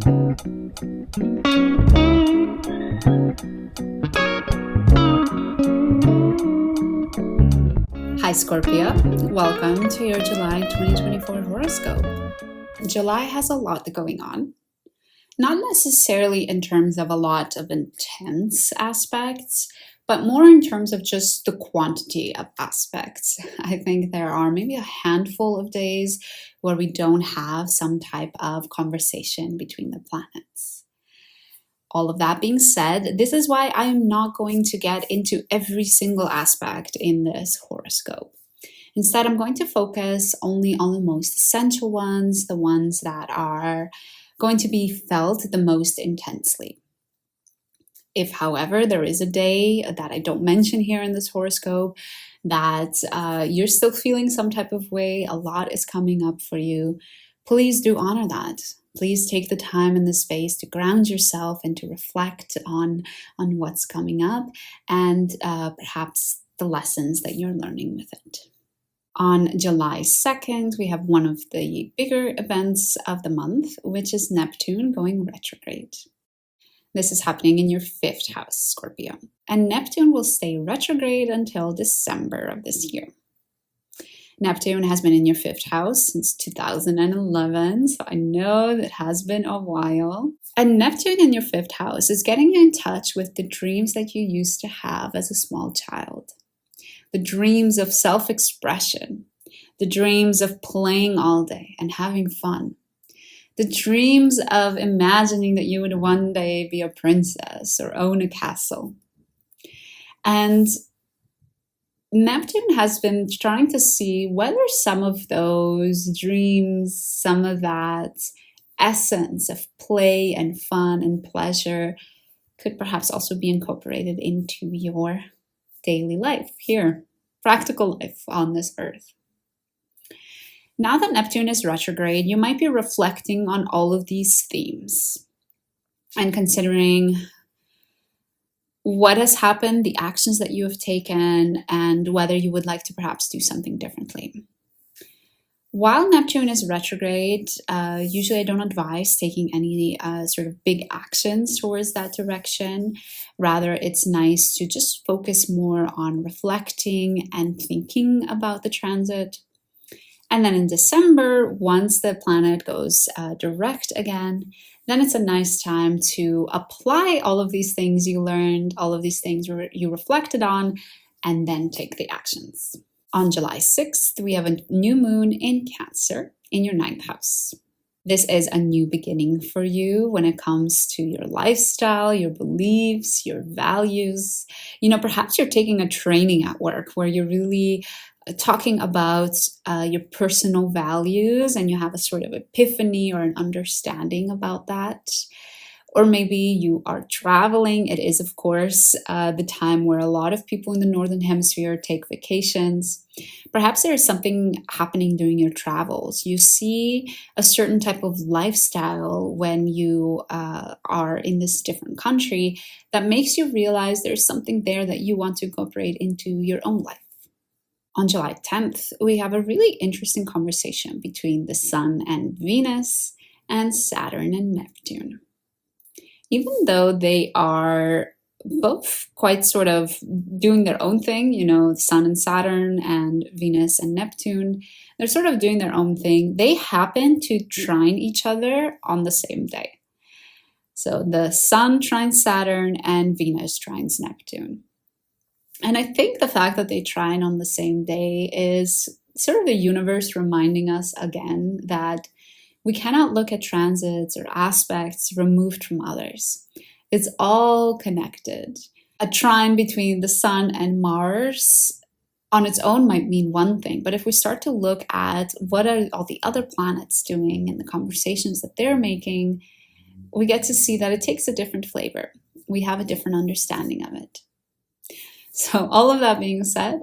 Hi Scorpio, welcome to your July 2024 horoscope. July has a lot going on, not necessarily in terms of a lot of intense aspects, but more in terms of just the quantity of aspects. I think there are maybe a handful of days where we don't have some type of conversation between the planets. All of that being said, this is why I am not going to get into every single aspect in this horoscope. Instead, I'm going to focus only on the most essential ones, the ones that are going to be felt the most intensely. If, however, there is a day that I don't mention here in this horoscope that you're still feeling some type of way, a lot is coming up for you, please do honor that. Please take the time and the space to ground yourself and to reflect on what's coming up and perhaps the lessons that you're learning with it. On July 2nd, we have one of the bigger events of the month, which is Neptune going retrograde. This is happening in your 5th house, Scorpio. And Neptune will stay retrograde until December of this year. Neptune has been in your 5th house since 2011, so I know that has been a while. And Neptune in your 5th house is getting you in touch with the dreams that you used to have as a small child. The dreams of self-expression, the dreams of playing all day and having fun, the dreams of imagining that you would one day be a princess or own a castle. And Neptune has been trying to see whether some of those dreams, some of that essence of play and fun and pleasure could perhaps also be incorporated into your daily life here, practical life on this earth. Now that Neptune is retrograde, you might be reflecting on all of these themes and considering what has happened, the actions that you have taken, and whether you would like to perhaps do something differently. While Neptune is retrograde, usually I don't advise taking any sort of big actions towards that direction. Rather, it's nice to just focus more on reflecting and thinking about the transit. And then in December, once the planet goes direct again, then it's a nice time to apply all of these things you learned, all of these things you reflected on, and then take the actions. On July 6th, we have a new moon in Cancer in your 9th house. This is a new beginning for you when it comes to your lifestyle, your beliefs, your values. Perhaps you're taking a training at work where you're really talking about your personal values and you have a sort of epiphany or an understanding about that. Or maybe you are traveling. It is, of course, the time where a lot of people in the Northern Hemisphere take vacations. Perhaps there is something happening during your travels. You see a certain type of lifestyle when you are in this different country that makes you realize there's something there that you want to incorporate into your own life. On July 10th, we have a really interesting conversation between the Sun and Venus and Saturn and Neptune. Even though they are both quite sort of doing their own thing, Sun and Saturn and Venus and Neptune, they're sort of doing their own thing. They happen to trine each other on the same day. So the Sun trines Saturn and Venus trines Neptune. And I think the fact that they trine on the same day is sort of the universe reminding us again that we cannot look at transits or aspects removed from others. It's all connected. A trine between the Sun and Mars on its own might mean one thing, but if we start to look at what are all the other planets doing and the conversations that they're making, we get to see that it takes a different flavor. We have a different understanding of it. So all of that being said,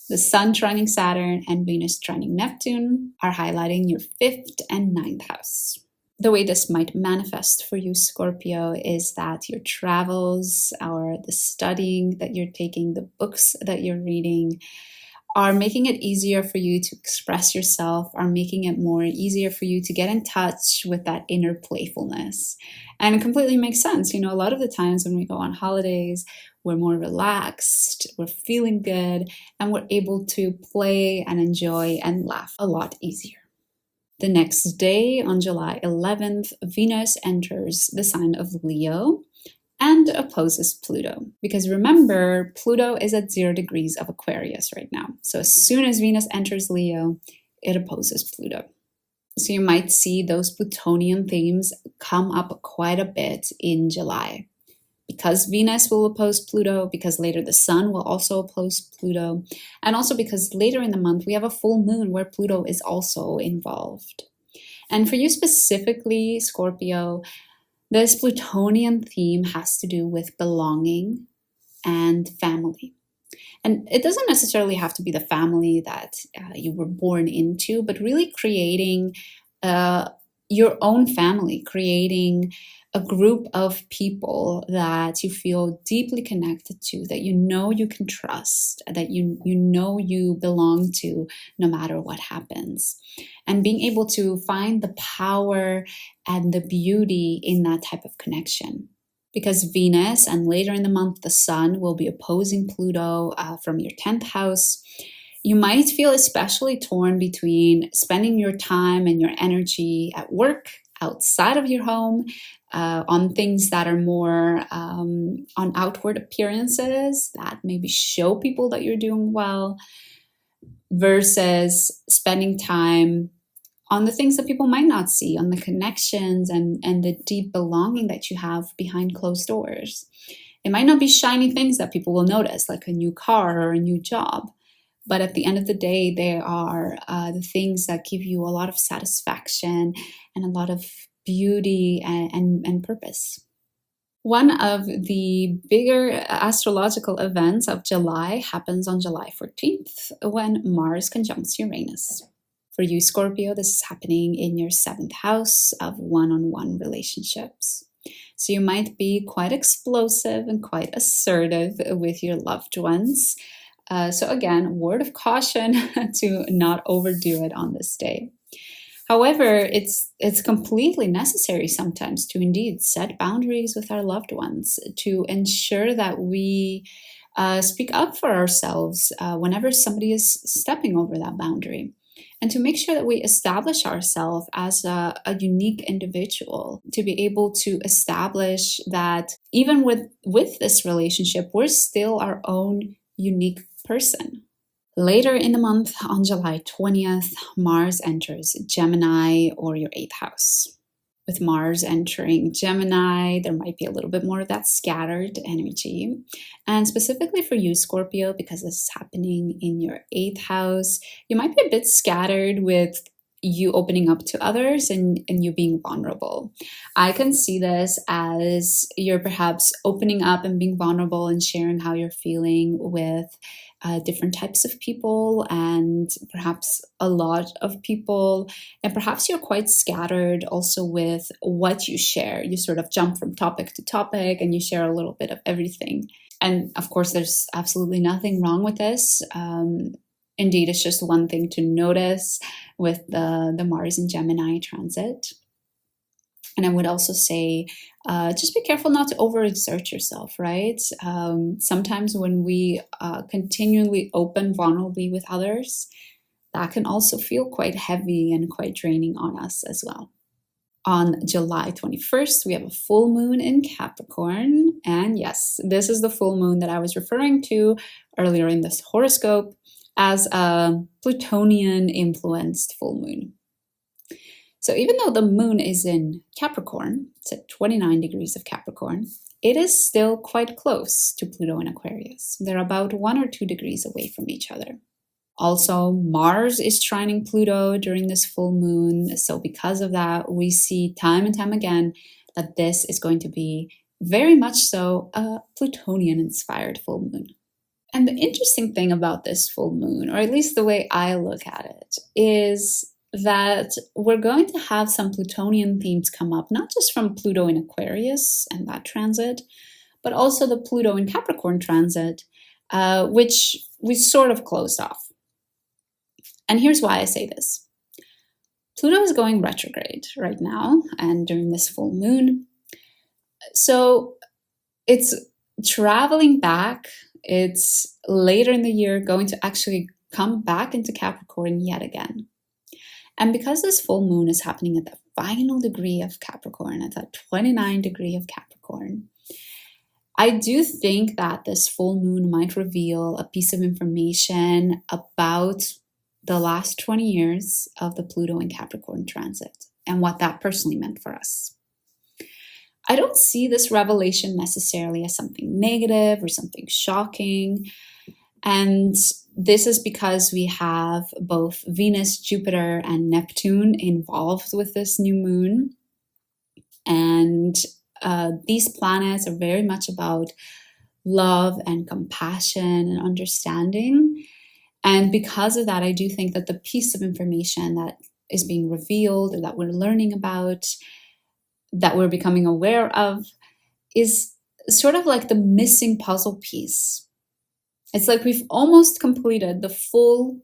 the Sun trining Saturn and Venus trining Neptune are highlighting your 5th and 9th house. The way this might manifest for you, Scorpio, is that your travels or the studying that you're taking, the books that you're reading, are making it easier for you to express yourself, are making it more easier for you to get in touch with that inner playfulness. And it completely makes sense. A lot of the times when we go on holidays, we're more relaxed, we're feeling good, and we're able to play and enjoy and laugh a lot easier. The next day, on July 11th, Venus enters the sign of Leo and opposes Pluto. Because remember, Pluto is at 0 degrees of Aquarius right now. So as soon as Venus enters Leo, it opposes Pluto. So you might see those Plutonian themes come up quite a bit in July. Because Venus will oppose Pluto, because later the Sun will also oppose Pluto, and also because later in the month we have a full moon where Pluto is also involved. And for you specifically, Scorpio, this Plutonian theme has to do with belonging and family. And it doesn't necessarily have to be the family that you were born into, but really creating your own family, creating a group of people that you feel deeply connected to, that you can trust, that you belong to no matter what happens. And being able to find the power and the beauty in that type of connection. Because Venus and later in the month the Sun will be opposing Pluto from your 10th house. You might feel especially torn between spending your time and your energy at work, outside of your home, on things that are more on outward appearances that maybe show people that you're doing well, versus spending time on the things that people might not see, on the connections and the deep belonging that you have behind closed doors. It might not be shiny things that people will notice, like a new car or a new job. But at the end of the day, they are the things that give you a lot of satisfaction and a lot of beauty and purpose. One of the bigger astrological events of July happens on July 14th, when Mars conjuncts Uranus. For you, Scorpio, this is happening in your 7th house of one-on-one relationships. So you might be quite explosive and quite assertive with your loved ones. So again, word of caution to not overdo it on this day. However, it's completely necessary sometimes to indeed set boundaries with our loved ones, to ensure that we speak up for ourselves whenever somebody is stepping over that boundary, and to make sure that we establish ourselves as a unique individual, to be able to establish that even with this relationship, we're still our own unique person. Later in the month, on July 20th, Mars enters Gemini, or your 8th house. With Mars entering Gemini, there might be a little bit more of that scattered energy. And specifically for you, Scorpio, because this is happening in your 8th house, you might be a bit scattered with you opening up to others and you being vulnerable. I can see this as you're perhaps opening up and being vulnerable and sharing how you're feeling with different types of people, and perhaps a lot of people, and perhaps you're quite scattered also with what you share. You sort of jump from topic to topic and you share a little bit of everything. And of course, there's absolutely nothing wrong with this. Indeed, it's just one thing to notice with the Mars and Gemini transit. And I would also say, just be careful not to overexert yourself, right? Sometimes when we continually open vulnerably with others, that can also feel quite heavy and quite draining on us as well. On July 21st, we have a full moon in Capricorn. And yes, this is the full moon that I was referring to earlier in this horoscope as a Plutonian-influenced full moon. So even though the moon is in Capricorn, it's at 29 degrees of Capricorn, it is still quite close to Pluto in Aquarius. They're about 1 or 2 degrees away from each other. Also, Mars is trining Pluto during this full moon. So because of that, we see time and time again that this is going to be very much so a Plutonian-inspired full moon. And the interesting thing about this full moon, or at least the way I look at it, is that we're going to have some Plutonian themes come up, not just from Pluto in Aquarius and that transit, but also the Pluto in Capricorn transit, which we sort of closed off. And here's why I say this. Pluto is going retrograde right now and during this full moon. So it's traveling back. It's later in the year going to actually come back into Capricorn yet again. And because this full moon is happening at the final degree of Capricorn, at that 29 degree of Capricorn, I do think that this full moon might reveal a piece of information about the last 20 years of the Pluto and Capricorn transit and what that personally meant for us. I don't see this revelation necessarily as something negative or something shocking. And this is because we have both Venus, Jupiter, and Neptune involved with this new moon. And these planets are very much about love and compassion and understanding. And because of that, I do think that the piece of information that is being revealed or that we're learning about, that we're becoming aware of, is sort of like the missing puzzle piece. It's like we've almost completed the full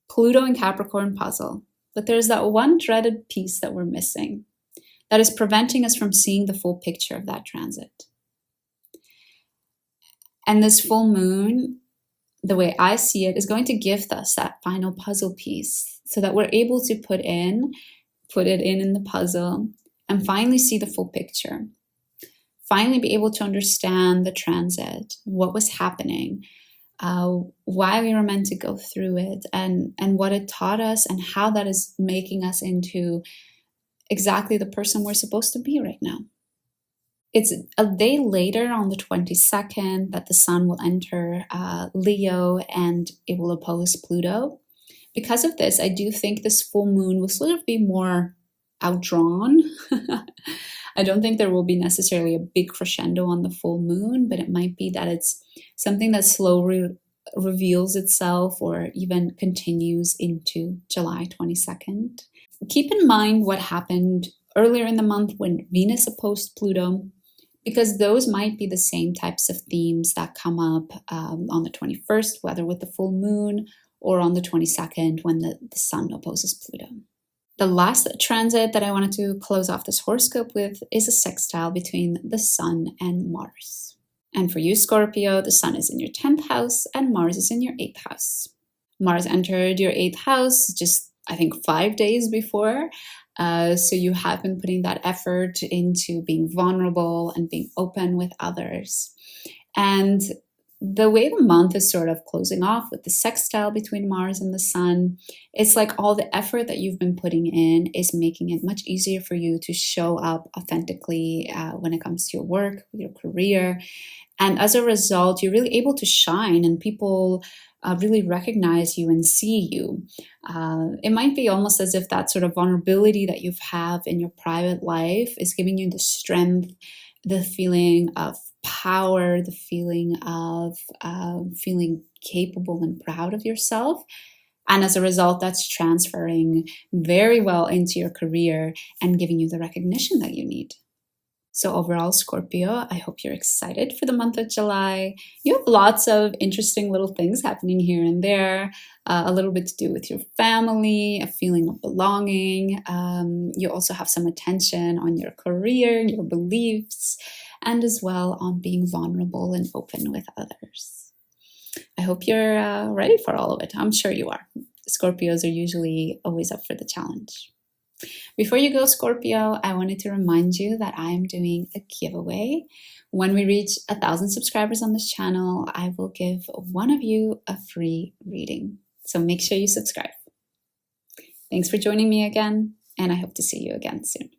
Pluto and Capricorn puzzle, but there's that one dreaded piece that we're missing that is preventing us from seeing the full picture of that transit. And this full moon, the way I see it, is going to give us that final puzzle piece so that we're able to put it in the puzzle and finally see the full picture. Finally be able to understand the transit, what was happening, why we were meant to go through it, and what it taught us, and how that is making us into exactly the person we're supposed to be right now. It's a day later, on the 22nd, that the sun will enter Leo and it will oppose Pluto. Because of this, I do think this full moon will sort of be more outdrawn. I don't think there will be necessarily a big crescendo on the full moon, but it might be that it's something that slowly reveals itself or even continues into July 22nd. Keep in mind what happened earlier in the month when Venus opposed Pluto, because those might be the same types of themes that come up on the 21st, whether with the full moon or on the 22nd when the sun opposes Pluto. The last transit that I wanted to close off this horoscope with is a sextile between the sun and Mars. And for you, Scorpio, the sun is in your 10th house and Mars is in your 8th house. Mars entered your 8th house just, I think, 5 days before. So you have been putting that effort into being vulnerable and being open with others. And the way the month is sort of closing off with the sextile between Mars and the sun, it's like all the effort that you've been putting in is making it much easier for you to show up authentically when it comes to your work, your career. And as a result, you're really able to shine, and people really recognize you and see you. It might be almost as if that sort of vulnerability that you have in your private life is giving you the strength, the feeling of power, the feeling of feeling capable and proud of yourself. And as a result, that's transferring very well into your career and giving you the recognition that you need. So overall, Scorpio, I hope you're excited for the month of July. You have lots of interesting little things happening here and there, a little bit to do with your family, a feeling of belonging. You also have some attention on your career, your beliefs, and as well on being vulnerable and open with others. I hope you're ready for all of it. I'm sure you are. Scorpios are usually always up for the challenge. Before you go, Scorpio, I wanted to remind you that I am doing a giveaway. When we reach 1,000 subscribers on this channel, I will give one of you a free reading. So make sure you subscribe. Thanks for joining me again, and I hope to see you again soon.